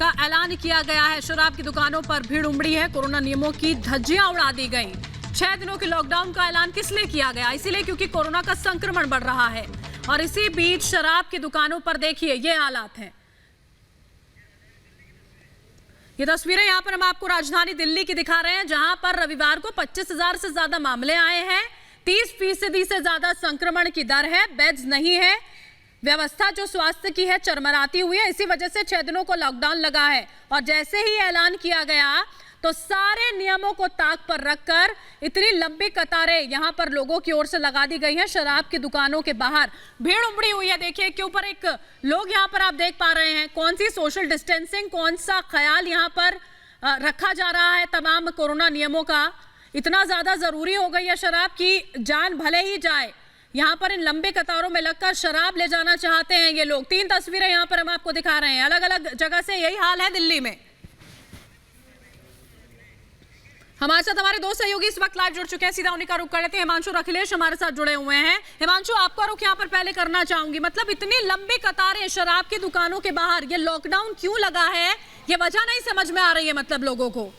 का ऐलान किया गया है। शराब की दुकानों पर भीड़ उमड़ी है। कोरोना नियमों की धज्जियां उड़ा दी गई। 6 दिनों के लॉकडाउन का ऐलान किस लिए किया गया? इसीलिए क्योंकि कोरोना का संक्रमण बढ़ रहा है। और इसी बीच शराब की दुकानों पर देखिए ये हालात हैं। ये तस्वीरें यहां पर हम आपको राजधानी दिल्ली की दिखा रहे हैं, जहां पर रविवार को 25,000 से ज्यादा मामले आए हैं। 30% से ज्यादा संक्रमण की दर है। बेड्स नहीं है। व्यवस्था जो स्वास्थ्य की है चरमराती हुई है। इसी वजह से 6 दिनों को लॉकडाउन लगा है। और जैसे ही ऐलान किया गया तो सारे नियमों को ताक पर रखकर इतनी लंबी कतारें यहां पर लोगों की ओर से लगा दी गई हैं। शराब की दुकानों के बाहर भीड़ उमड़ी हुई है। देखिए के ऊपर एक लोग यहां पर आप देख पा रहे हैं। कौन सी सोशल डिस्टेंसिंग, कौन सा ख्याल यहां पर रखा जा रहा है तमाम कोरोना नियमों का। इतना ज्यादा जरूरी हो गई है शराब की जान भले ही जाए। यहाँ पर इन लंबे कतारों में लगकर शराब ले जाना चाहते हैं ये लोग। 3 तस्वीरें यहाँ पर हम आपको दिखा रहे हैं। अलग अलग जगह से यही हाल है दिल्ली में। हमारे साथ हमारे 2 सहयोगी इस वक्त लाइव जुड़ चुके हैं। सीधा उन्हीं का रुख कर लेते हैं। हिमांशु और अखिलेश हमारे साथ जुड़े हुए हैं। हिमांशु, आपका रुख यहाँ पर पहले करना चाहूंगी। मतलब इतनी लंबी कतारें शराब की दुकानों के बाहर, ये लॉकडाउन क्यों लगा है? ये वजह नहीं समझ में आ रही है मतलब लोगों को।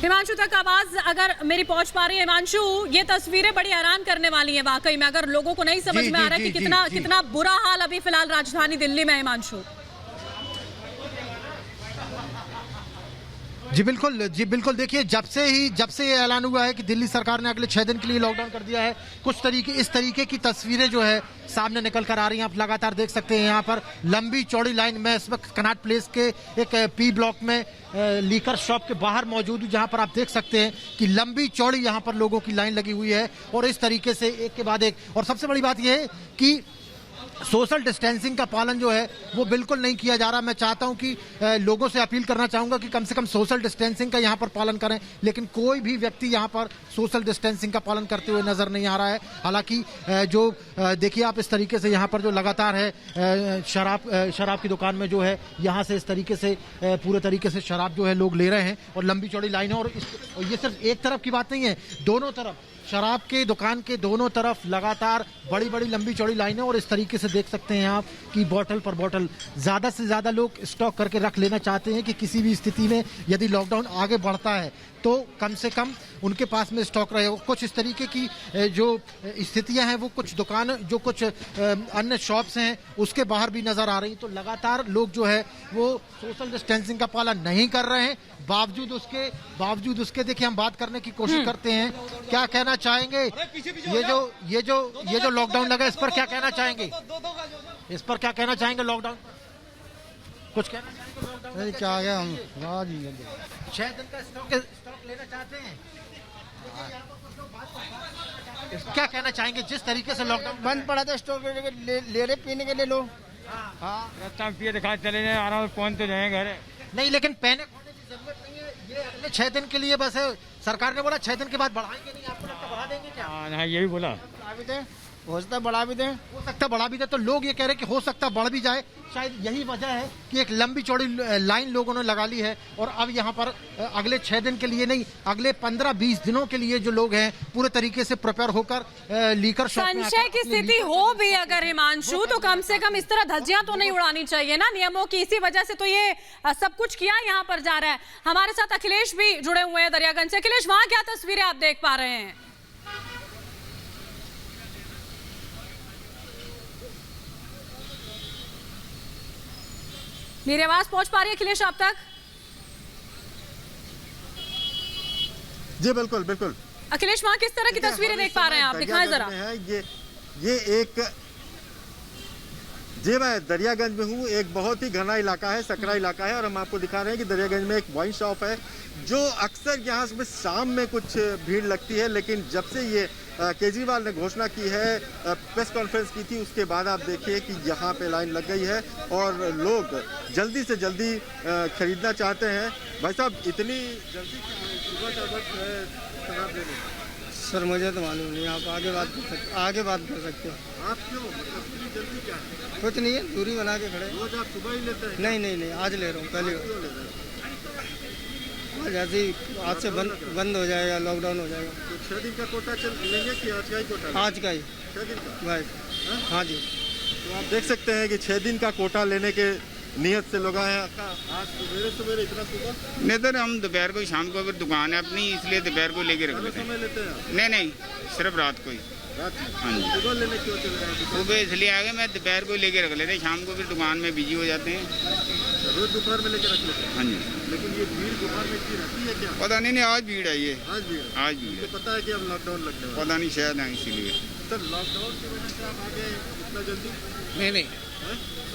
हिमांशु तक आवाज अगर मेरी पहुंच पा रही है। हिमांशु, ये तस्वीरें बड़ी हैरान करने वाली हैं वाकई में, अगर लोगों को नहीं समझ में आ रहा है कि कितना बुरा हाल अभी फिलहाल राजधानी दिल्ली में है। हिमांशु जी बिल्कुल देखिए, जब से ये ऐलान हुआ है कि दिल्ली सरकार ने अगले 6 दिन के लिए लॉकडाउन कर दिया है, इस तरीके की तस्वीरें जो है सामने निकल कर आ रही हैं। आप लगातार देख सकते हैं यहाँ पर लंबी चौड़ी लाइन में। इस वक्त कनॉट प्लेस के एक पी ब्लॉक में लीकर शॉप के बाहर मौजूद हूँ, जहाँ पर आप देख सकते हैं कि लंबी चौड़ी यहाँ पर लोगों की लाइन लगी हुई है। और इस तरीके से एक के बाद एक। और सबसे बड़ी बात यह है कि सोशल डिस्टेंसिंग का पालन जो है वो बिल्कुल नहीं किया जा रहा। मैं चाहता हूं कि लोगों से अपील करना चाहूंगा कि कम से कम सोशल डिस्टेंसिंग का यहां पर पालन करें, लेकिन कोई भी व्यक्ति यहां पर सोशल डिस्टेंसिंग का पालन करते हुए नजर नहीं आ रहा है। हालांकि जो देखिए आप इस तरीके से यहां पर जो लगातार है शराब की दुकान में जो है यहां से इस तरीके से पूरे तरीके से शराब जो है लोग ले रहे हैं और लंबी चौड़ी लाइन है। और ये सिर्फ एक तरफ की बात नहीं है, दोनों तरफ शराब के दुकान के दोनों तरफ लगातार बड़ी लंबी चौड़ी लाइनें। और इस तरीके से देख सकते हैं आप कि बोतल पर बोतल ज्यादा से ज्यादा लोग स्टॉक करके रख लेना चाहते हैं कि किसी भी स्थिति में यदि लॉकडाउन आगे बढ़ता है तो कम से कम उनके पास में स्टॉक रहे। कुछ इस तरीके की जो स्थितियां हैं वो कुछ दुकान जो कुछ अन्य शॉप्स हैं उसके बाहर भी नजर आ रही। तो लगातार लोग जो है वो सोशल डिस्टेंसिंग का पालन नहीं कर रहे हैं। बावजूद उसके देखिए हम बात करने की कोशिश करते हैं। क्या कहना चाहेंगे ये जो लॉकडाउन लगा, इस पर क्या कहना चाहेंगे? लॉकडाउन कुछ कहना चाहेंगे? लॉकडाउन नहीं, क्या है हम 6 दिन का स्टॉक लेना चाहते हैं। क्या कहना चाहेंगे जिस तरीके से लॉकडाउन बंद पड़ा था स्टॉक ले रहे पीने के लिए लोग। हाँ पिए दिखा चले जाए आराम से पहुंच तो जाए घर। नहीं, लेकिन पैनिक होने की जरूरत नहीं है। ये अगले 6 दिन के लिए बस है। सरकार ने बोला 6 दिन के बाद बढ़ाएंगे नहीं। आपको लगता बढ़ा देंगे क्या? हाँ ये भी बोला। हो सकता बढ़ा भी दें, हो सकता बढ़ा भी दे। तो लोग ये कह रहे हैं कि हो सकता बढ़ भी जाए। शायद यही वजह है कि एक लंबी चौड़ी लाइन लोगों ने लगा ली है। और अब यहाँ पर अगले 6 दिन के लिए नहीं, अगले 15-20 दिनों के लिए जो लोग हैं पूरे तरीके से प्रिपेयर होकर लीकर शॉप में संशय की स्थिति हो भी अगर हिमांशु, तो कम से कम इस तरह धज्जियां तो नहीं उड़ानी चाहिए ना नियमों की। इसी वजह से तो ये सब कुछ किया यहाँ पर जा रहा है। हमारे साथ अखिलेश भी जुड़े हुए हैं दरियागंज से। अखिलेश, वहां क्या तस्वीरें आप देख पा रहे हैं? मेरी आवाज पहुंच पा रही है अखिलेश आप तक? जी बिल्कुल। अखिलेश, वहां किस तरह की तस्वीरें देख पा रहे हैं आप? दिखाएं जरा। मैं दरियागंज में हूँ। एक बहुत ही घना इलाका है, सकरा इलाका है। और हम आपको दिखा रहे हैं कि दरियागंज में एक वाइन शॉप है जो अक्सर यहाँ से शाम में कुछ भीड़ लगती है, लेकिन जब से ये केजरीवाल ने घोषणा की है, प्रेस कॉन्फ्रेंस की थी, उसके बाद आप देखिए कि यहाँ पे लाइन लग गई है और लोग जल्दी से जल्दी खरीदना चाहते हैं। भाई साहब, इतनी जल्दी सुबह का वक्त है शराब लेने? सर मुझे तो मालूम नहीं, आप आगे बात कर सकते हो। आप क्यों, मतलब इतनी जल्दी क्या है? कुछ नहीं है, दूरी बना के खड़े। रोज आप सुबह ही लेते हैं? नहीं, आज ले रहा हूँ, पहले। जैसे ही आज से बंद हो जाएगा, लॉकडाउन हो जाएगा। तो 6 दिन का कोटा लेंगे कि आज का ही कोटा? आज का ही 6 दिन का। भाई। हाँ जी। तो आप देख सकते हैं कि 6 दिन का कोटा लेने के नियत से लोग आए हैं। आज सवेरे इतना सुबह नहीं तो हम दोपहर को शाम को, फिर दुकान है अपनी, इसलिए दोपहर को लेके रख लेते हैं। समय लेते हैं नहीं सिर्फ रात को ही। रात में? हाँ जी। सुबह लेने क्यों चले रहे हैं? सुबह इसलिए आ गए, मैं दोपहर को लेके रख लेते हैं, शाम को फिर दुकान में बिजी हो जाते हैं। रोज दोपहर में लेके रख लेते हैं। हाँ जी। लेकिन ये भीड़ दोपहर में इतनी रहती है क्या? पता नहीं आज भीड़ आई है। आज भीड़ है। आज भीड़ है, तो पता है कि अब लॉकडाउन लगने वाला है। पता नहीं शायद है इसीलिए। सर लॉकडाउन की वजह से आप आ गए इतना जल्दी? नहीं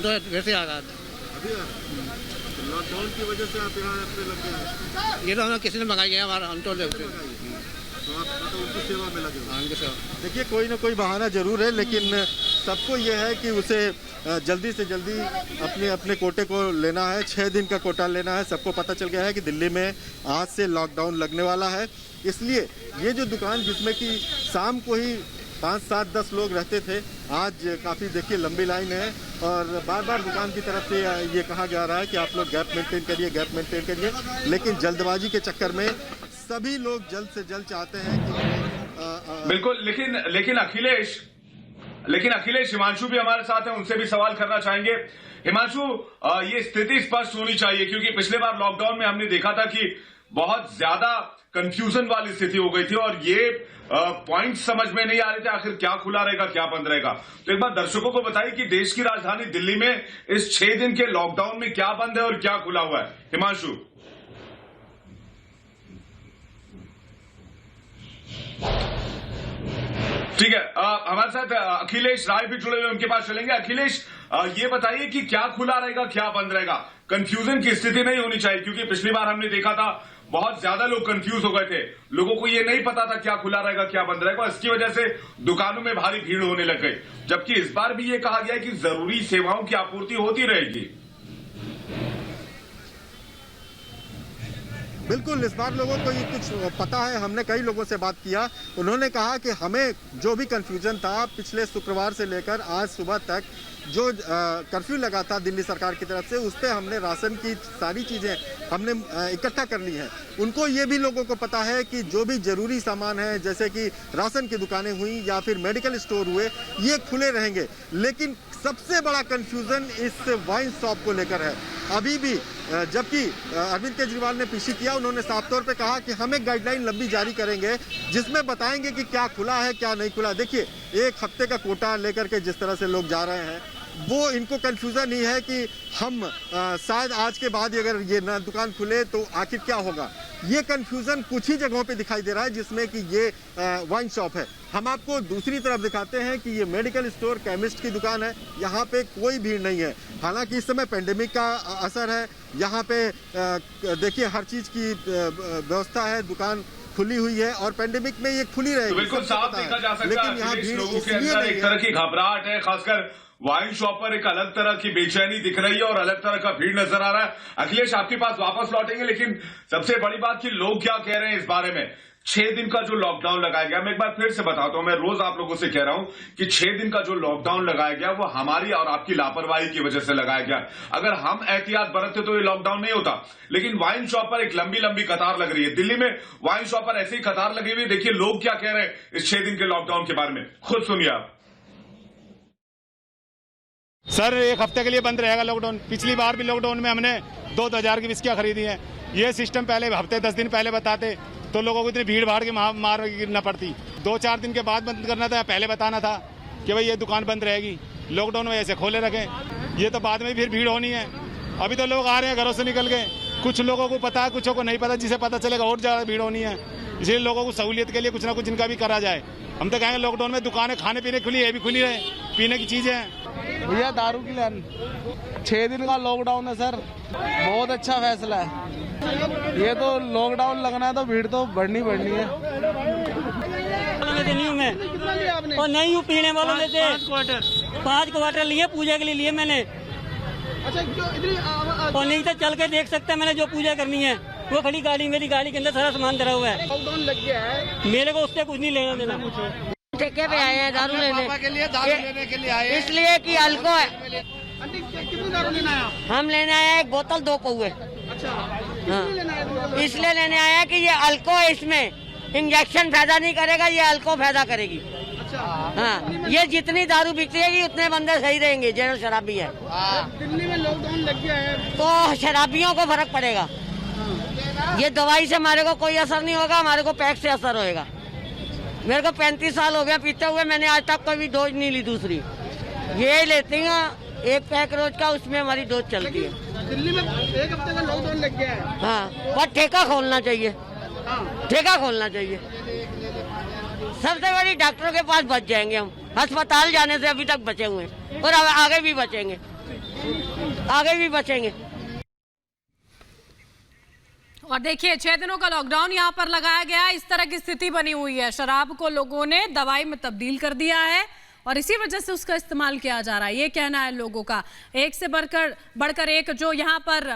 तो वैसे आ रहा था। अभी आ रहे हैं? तो लॉकडाउन की वजह से आप यहाँ अपने लग गए हैं? ये तो हमें किसी ने मंगाई है, हमारा हम तो तो आप तो उनकी सेवा में लगे हो। देखिए कोई ना कोई बहाना जरूर है, लेकिन सबको ये है कि उसे जल्दी से जल्दी अपने कोटे को लेना है। 6 दिन का कोटा लेना है। सबको पता चल गया है कि दिल्ली में आज से लॉकडाउन लगने वाला है, इसलिए ये जो दुकान जिसमें कि शाम को ही 5, 7, 10 लोग रहते थे, आज काफ़ी देखिए लंबी लाइन है और बार बार दुकान की तरफ से ये कहा जा रहा है कि आप लोग गैप मेंटेन करिए, लेकिन जल्दबाजी के चक्कर में सभी लोग जल्द से जल्द चाहते हैं कि बिल्कुल। लेकिन अखिलेश हिमांशु भी हमारे साथ हैं, उनसे भी सवाल करना चाहेंगे। हिमांशु, ये स्थिति स्पष्ट होनी चाहिए, क्योंकि पिछले बार लॉकडाउन में हमने देखा था कि बहुत ज्यादा कंफ्यूजन वाली स्थिति हो गई थी और ये पॉइंट समझ में नहीं आ रहे थे आखिर क्या खुला रहेगा क्या बंद रहेगा। तो एक बार दर्शकों को बताइए कि देश की राजधानी दिल्ली में इस 6 दिन के लॉकडाउन में क्या बंद है और क्या खुला हुआ है। हिमांशु। ठीक है, हमारे साथ अखिलेश राय भी जुड़े हुए, उनके पास चलेंगे। अखिलेश, ये बताइए कि क्या खुला रहेगा क्या बंद रहेगा। कंफ्यूजन की स्थिति नहीं होनी चाहिए, क्योंकि पिछली बार हमने देखा था बहुत ज्यादा लोग कंफ्यूज हो गए थे, लोगों को ये नहीं पता था क्या खुला रहेगा क्या बंद रहेगा, इसकी वजह से दुकानों में भारी भीड़ होने लग गई। जबकि इस बार भी ये कहा गया है कि जरूरी सेवाओं की आपूर्ति होती रहेगी। बिल्कुल, इस बार लोगों को ये कुछ पता है। हमने कई लोगों से बात किया, उन्होंने कहा कि हमें जो भी कंफ्यूजन था पिछले शुक्रवार से लेकर आज सुबह तक जो कर्फ्यू लगा था दिल्ली सरकार की तरफ से, उस पर हमने राशन की सारी चीज़ें हमने इकट्ठा कर ली हैं। उनको ये भी लोगों को पता है कि जो भी ज़रूरी सामान है, जैसे कि राशन की दुकानें हुई या फिर मेडिकल स्टोर हुए, ये खुले रहेंगे। लेकिन सबसे बड़ा कंफ्यूजन इस वाइन शॉप को लेकर है। अभी भी जबकि अरविंद केजरीवाल ने पीसी किया, उन्होंने साफ तौर पे कहा कि हम एक गाइडलाइन लंबी जारी करेंगे जिसमें बताएंगे कि क्या खुला है क्या नहीं खुला। देखिए, 1 हफ्ते का कोटा लेकर के जिस तरह से लोग जा रहे हैं, वो इनको कंफ्यूजन ही है कि हम शायद आज के बाद अगर ये ना दुकान खुले तो आखिर क्या होगा। ये कंफ्यूजन कुछ ही जगहों पे दिखाई दे रहा है जिसमें कि ये वाइन शॉप है। हम आपको दूसरी तरफ दिखाते हैं कि ये मेडिकल स्टोर, केमिस्ट की दुकान है, यहाँ पे कोई भीड़ नहीं है। हालांकि इस समय पेंडेमिक का असर है, यहाँ पे देखिए हर चीज की व्यवस्था है, दुकान खुली हुई है और पेंडेमिक में ये खुली रहेगी। तो बिल्कुल साफ देखा जा सकता है, यहाँ लोगों के अंदर एक तरह की घबराहट है, खासकर वाइन शॉप पर एक अलग तरह की बेचैनी दिख रही है और अलग तरह का भीड़ नजर आ रहा है। अखिलेश, आपके पास वापस लौटेंगे, लेकिन सबसे बड़ी बात कि लोग क्या कह रहे हैं इस बारे में। 6 दिन का जो लॉकडाउन लगाया गया, मैं एक बार फिर से बताता हूं, मैं रोज आप लोगों से कह रहा हूं कि 6 दिन का जो लॉकडाउन लगाया गया वो हमारी और आपकी लापरवाही की वजह से लगाया गया। अगर हम एहतियात बरतते तो ये लॉकडाउन नहीं होता। लेकिन वाइन शॉप पर एक लंबी लंबी कतार लग रही है। दिल्ली में वाइन शॉप पर ऐसी ही कतार लगी हुई। देखिए लोग क्या कह रहे हैं इस 6 दिन के लॉकडाउन के बारे में, खुद सुनिए आप। सर, 1 हफ्ते के लिए बंद रहेगा लॉकडाउन। पिछली बार भी लॉकडाउन में हमने 2,000 की विस्कियाँ खरीदी हैं। ये सिस्टम पहले हफ्ते 10 दिन पहले बताते तो लोगों को इतनी भीड़ भाड़ के मार गिरना पड़ती। 2-4 दिन के बाद बंद करना था, पहले बताना था कि भाई ये दुकान बंद रहेगी, लॉकडाउन में ऐसे खोले रखें। ये तो बाद में फिर भीड़ होनी है। अभी तो लोग आ रहे हैं घरों से निकल के, कुछ लोगों को पता है, कुछ को नहीं पता। जिसे पता चलेगा और ज़्यादा भीड़ होनी है, इसलिए लोगों को सहूलियत के लिए कुछ ना कुछ इनका भी करा जाए। हम तो कहेंगे लॉकडाउन में दुकानें खाने पीने खुली है, भी खुली रहे, पीने की चीज़ें हैं। भैया दारू की लाइन 6 दिन का लॉकडाउन है सर, बहुत अच्छा फैसला है। ये तो लॉकडाउन लगना है तो भीड़ तो बढ़नी है। और नहीं हूँ पीने वालों में से 5 क्वार्टर लिए, पूजा के लिए मैंने। और नहीं तो चल के देख सकते हैं, मैंने जो पूजा करनी है वो खड़ी गाड़ी, मेरी गाड़ी के अंदर सारा सामान धरा हुआ है। लॉकडाउन लग गया है, मेरे को उससे कुछ नहीं लेना देना। ठेके पे आए हैं दारू लेने के लिए आए, इसलिए कि अल्को है। कितनी दारू लेना है? हम लेने आए हैं 1 बोतल 2 पौए। अच्छा, हाँ इसलिए लेने आया कि ये अल्को इसमें इंजेक्शन फायदा नहीं करेगा, ये अल्को फायदा करेगी। हाँ ये जितनी दारू बिकती है उतने बंदे सही रहेंगे जो शराबी है। दिल्ली में लॉकडाउन लग गया है तो शराबियों को फर्क पड़ेगा। ये दवाई से हमारे को कोई असर नहीं होगा, हमारे को पैक से असर होएगा। मेरे को 35 साल हो गया पीते हुए, मैंने आज तक कोई डोज नहीं ली दूसरी। ये लेती हूँ एक पैक रोज का, उसमें हमारी डोज चलती है। दिल्ली में 1 हफ्ते का लॉकडाउन लग गया है। हाँ पर ठेका खोलना चाहिए, ठेका खोलना चाहिए। सबसे बड़ी डॉक्टरों के पास बच जाएंगे हम, अस्पताल जाने से अभी तक बचे हुए हैं और आगे भी बचेंगे, आगे भी बचेंगे। और देखिए 6 दिनों का लॉकडाउन यहाँ पर लगाया गया, इस तरह की स्थिति बनी हुई है। शराब को लोगों ने दवाई में तब्दील कर दिया है और इसी वजह से उसका इस्तेमाल किया जा रहा है, ये कहना है लोगों का। एक से बढ़कर एक जो यहाँ पर